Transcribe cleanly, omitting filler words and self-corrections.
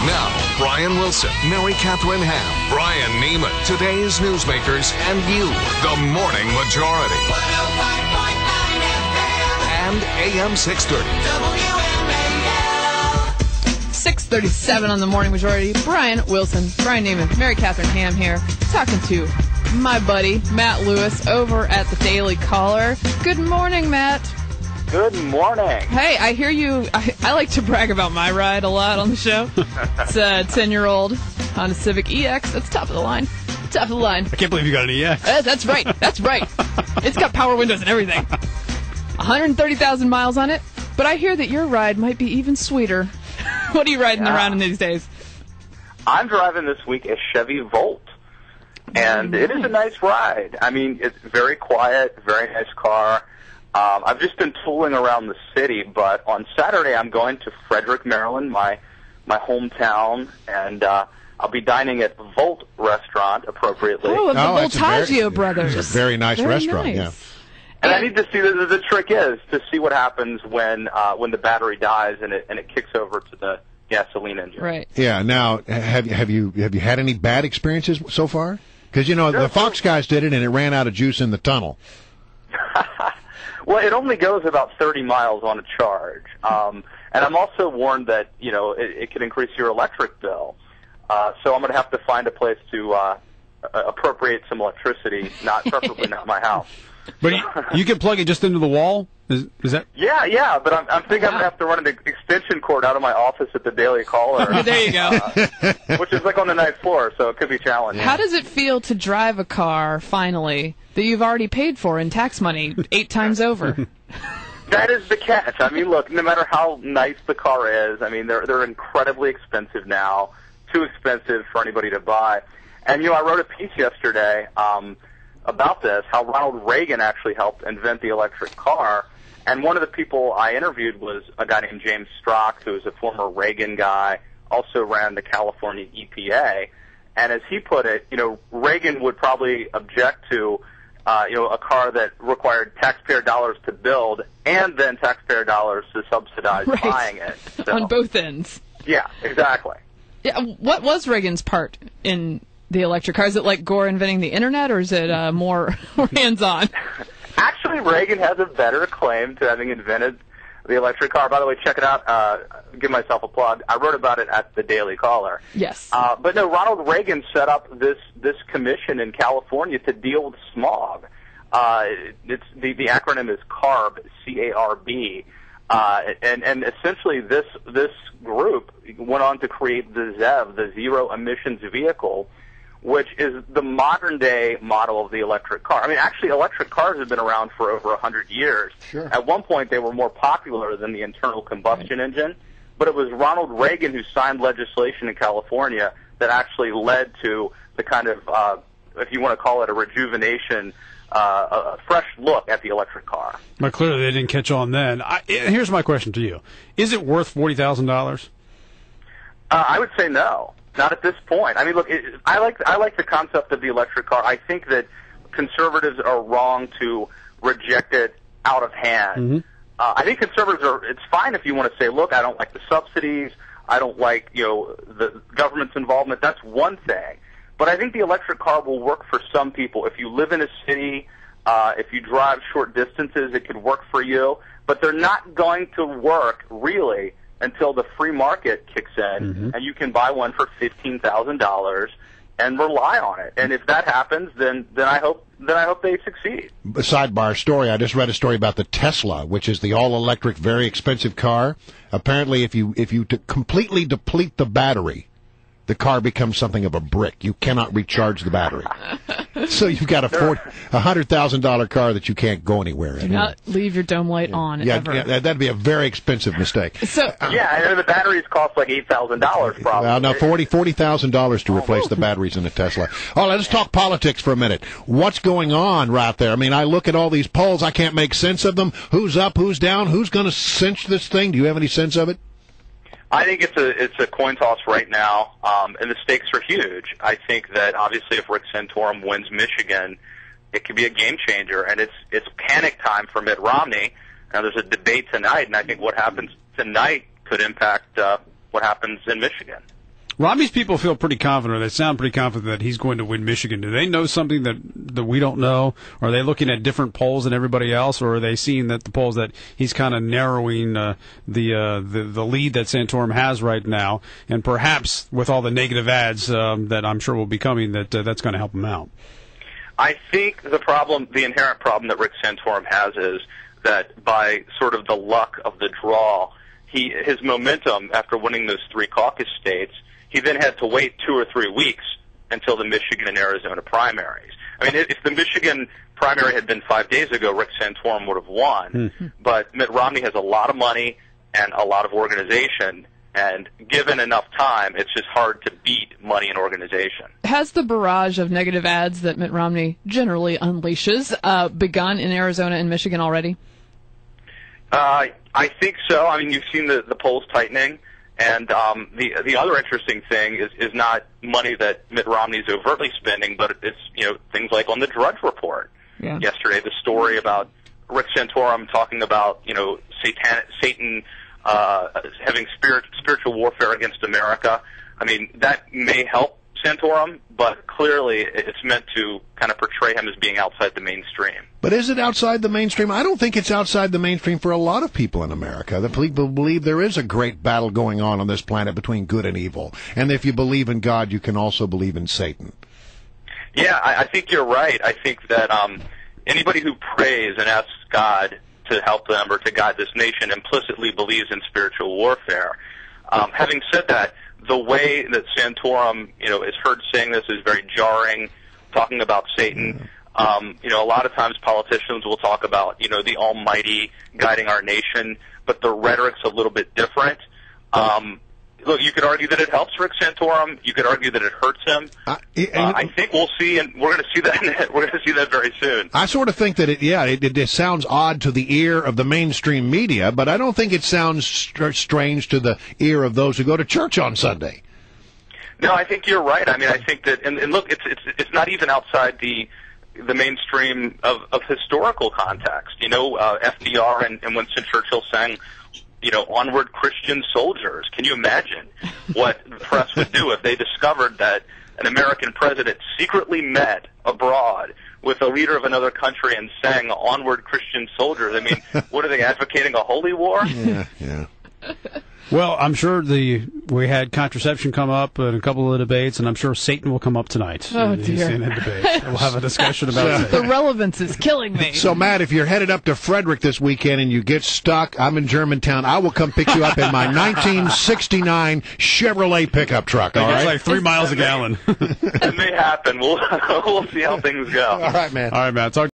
Now, Brian Wilson, Mary Catherine Ham, Brian Neiman, today's newsmakers, and you, the Morning Majority. 105.9 FM. And AM 630. WMAL. 6:37 on the Morning Majority. Brian Wilson, Brian Neiman, Mary Catherine Ham here, talking to my buddy, Matt Lewis, over at the Daily Caller. Good morning, Matt. Good morning. Hey, I hear you. I like to brag about my ride a lot on the show. It's a 10-year-old Honda Civic EX. It's top of the line. Top of the line. I can't believe you got an EX. That's right. That's right. It's got power windows and everything. 130,000 miles on it. But I hear that your ride might be even sweeter. What are you riding around in these days? I'm driving this week a Chevy Volt, and it is a nice ride. I mean, it's very quiet, very nice car. I've just been tooling around the city, but on Saturday I'm going to Frederick, Maryland, my hometown, and I'll be dining at Volt Restaurant, appropriately. Oh, the Voltaggio brothers. It's a very nice restaurant, nice. yeah. And I need to see the trick is to see what happens when the battery dies and it kicks over to the gasoline engine. Right. Yeah. Now, have you had any bad experiences so far? Because the Fox guys did it and it ran out of juice in the tunnel. Well, it only goes about 30 miles on a charge, and I'm also warned that it can increase your electric bill. So I'm going to have to find a place to appropriate some electricity, preferably not my house. But you can plug it just into the wall? Is that? Yeah, but I'm thinking I'm going to have to run an extension cord out of my office at the Daily Caller. There you go. Which is like on the 9th floor, so it could be challenging. How does it feel to drive a car, finally, that you've already paid for in tax money 8 times over? That is the catch. I mean, look, no matter how nice the car is, I mean, they're incredibly expensive now, too expensive for anybody to buy. And, I wrote a piece yesterday about this, how Ronald Reagan actually helped invent the electric car. And one of the people I interviewed was a guy named James Strock, who was a former Reagan guy, also ran the California EPA. And as he put it, Reagan would probably object to, a car that required taxpayer dollars to build and then taxpayer dollars to subsidize buying it. So, on both ends. Yeah, exactly. Yeah. What was Reagan's part in the electric car? Is it like Gore inventing the internet, or is it more hands-on? Actually, Reagan has a better claim to having invented the electric car. By the way, check it out. Give myself a plug. I wrote about it at the Daily Caller. Yes. But no, Ronald Reagan set up this commission in California to deal with smog. It's the acronym is CARB, C-A-R-B. And essentially this group went on to create the ZEV, the Zero Emissions Vehicle, which is the modern-day model of the electric car. I mean, actually, electric cars have been around for over 100 years. Sure. At one point, they were more popular than the internal combustion engine, but it was Ronald Reagan who signed legislation in California that actually led to the kind of, if you want to call it a rejuvenation, a fresh look at the electric car. Well, clearly they didn't catch on then. Here's my question to you. Is it worth $40,000? I would say no. Not at this point. I mean, look, I like the concept of the electric car. I think that conservatives are wrong to reject it out of hand. Mm-hmm. I think conservatives it's fine if you want to say, look, I don't like the subsidies, I don't like, the government's involvement. That's one thing. But I think the electric car will work for some people. If you live in a city, if you drive short distances, it could work for you. But they're not going to work, really, until the free market kicks in, and you can buy one for $15,000 and rely on it. And if that happens, then I hope they succeed. Sidebar story: I just read a story about the Tesla, which is the all-electric, very expensive car. Apparently, if you completely deplete the battery, the car becomes something of a brick. You cannot recharge the battery. So you've got a $100,000 car that you can't go anywhere in. Do not leave your dome light on ever. Yeah, that'd be a very expensive mistake. So yeah, and the batteries cost like $8,000 probably. Well, now $40,000 to replace the batteries in a Tesla. Oh, let's talk politics for a minute. What's going on right there? I mean, I look at all these polls, I can't make sense of them. Who's up? Who's down? Who's going to cinch this thing? Do you have any sense of it? I think it's a coin toss right now, and the stakes are huge. I think that obviously if Rick Santorum wins Michigan, it could be a game changer, and it's panic time for Mitt Romney. Now there's a debate tonight, and I think what happens tonight could impact what happens in Michigan. Romney's people feel pretty confident, or they sound pretty confident that he's going to win Michigan. Do they know something that we don't know? Are they looking at different polls than everybody else, or are they seeing that the polls that he's kind of narrowing the lead that Santorum has right now, and perhaps with all the negative ads that I'm sure will be coming, that's going to help him out? I think the inherent problem that Rick Santorum has is that by sort of the luck of the draw, his momentum after winning those 3 caucus states, he then had to wait 2 or 3 weeks until the Michigan and Arizona primaries. I mean, if the Michigan primary had been 5 days ago, Rick Santorum would have won. But Mitt Romney has a lot of money and a lot of organization, and given enough time, it's just hard to beat money and organization. Has the barrage of negative ads that Mitt Romney generally unleashes begun in Arizona and Michigan already? I think so. I mean, you've seen the polls tightening, and the other interesting thing is not money that Mitt Romney's overtly spending, but it's things like on the Drudge Report yesterday, the story about Rick Santorum talking about Satan having spiritual warfare against America. I mean, that may help Santorum, but clearly it's meant to kind of portray him as being outside the mainstream. But is it outside the mainstream? I don't think it's outside the mainstream for a lot of people in America. The people believe there is a great battle going on this planet between good and evil. And if you believe in God, you can also believe in Satan. Yeah, I think you're right. I think that anybody who prays and asks God to help them or to guide this nation implicitly believes in spiritual warfare. Having said that, the way that Santorum, is heard saying this is very jarring, talking about Satan. A lot of times politicians will talk about, the Almighty guiding our nation, but the rhetoric's a little bit different. Look, you could argue that it helps Rick Santorum. You could argue that it hurts him. I think we'll see, and we're going to see that. We're going to see that very soon. I sort of think that it sounds odd to the ear of the mainstream media, but I don't think it sounds strange to the ear of those who go to church on Sunday. No, I think you're right. I mean, I think that, and look, it's not even outside the mainstream of historical context. FDR and Winston Churchill sang, onward Christian soldiers. Can you imagine what the press would do if they discovered that an American president secretly met abroad with a leader of another country and sang onward Christian soldiers? I mean, what are they advocating, a holy war? Yeah. Well, I'm sure we had contraception come up in a couple of debates, and I'm sure Satan will come up tonight. Oh, dear. In the debate. We'll have a discussion about it. The relevance is killing me. So, Matt, if you're headed up to Frederick this weekend and you get stuck, I'm in Germantown. I will come pick you up in my 1969 Chevrolet pickup truck. All right? It's like 3 miles a gallon. It may happen. We'll see how things go. All right, man. All right, Matt. Talk